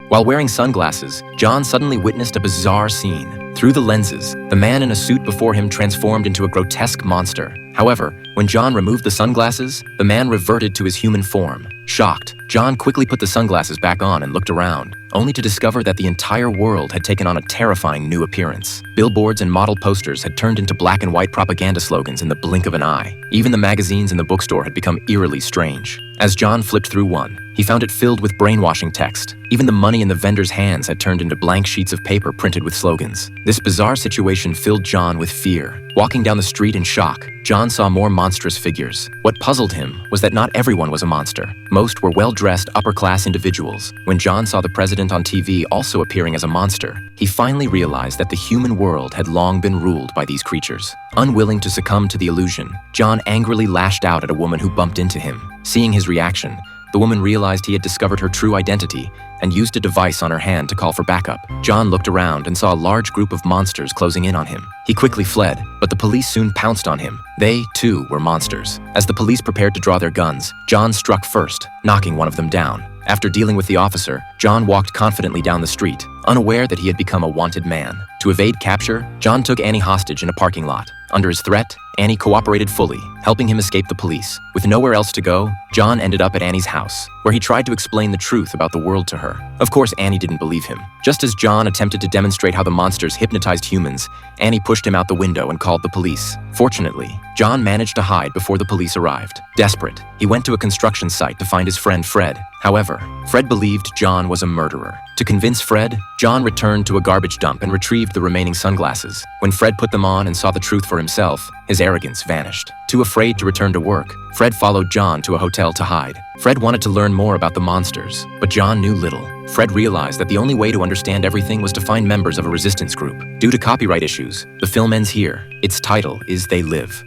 While wearing sunglasses, John suddenly witnessed a bizarre scene. Through the lenses, the man in a suit before him transformed into a grotesque monster. However, when John removed the sunglasses, the man reverted to his human form. Shocked, John quickly put the sunglasses back on and looked around, only to discover that the entire world had taken on a terrifying new appearance. Billboards and model posters had turned into black and white propaganda slogans in the blink of an eye. Even the magazines in the bookstore had become eerily strange. As John flipped through one, he found it filled with brainwashing text. Even the money in the vendors' hands had turned into blank sheets of paper printed with slogans. This bizarre situation filled John with fear. Walking down the street in shock, John saw more monstrous figures. What puzzled him was that not everyone was a monster. Most were well-dressed, upper-class individuals. When John saw the president on TV also appearing as a monster, he finally realized that the human world had long been ruled by these creatures. Unwilling to succumb to the illusion, John angrily lashed out at a woman who bumped into him. Seeing his reaction, the woman realized he had discovered her true identity and used a device on her hand to call for backup. John looked around and saw a large group of monsters closing in on him. He quickly fled, but the police soon pounced on him. They, too, were monsters. As the police prepared to draw their guns, John struck first, knocking one of them down. After dealing with the officer, John walked confidently down the street, unaware that he had become a wanted man. To evade capture, John took Annie hostage in a parking lot. Under his threat, Annie cooperated fully, helping him escape the police. With nowhere else to go, John ended up at Annie's house, where he tried to explain the truth about the world to her. Of course, Annie didn't believe him. Just as John attempted to demonstrate how the monsters hypnotized humans, Annie pushed him out the window and called the police. Fortunately, John managed to hide before the police arrived. Desperate, he went to a construction site to find his friend Fred. However, Fred believed John was a murderer. To convince Fred, John returned to a garbage dump and retrieved the remaining sunglasses. When Fred put them on and saw the truth for himself, his arrogance vanished. Too afraid to return to work, Fred followed John to a hotel to hide. Fred wanted to learn more about the monsters, but John knew little. Fred realized that the only way to understand everything was to find members of a resistance group. Due to copyright issues, the film ends here. Its title is They Live.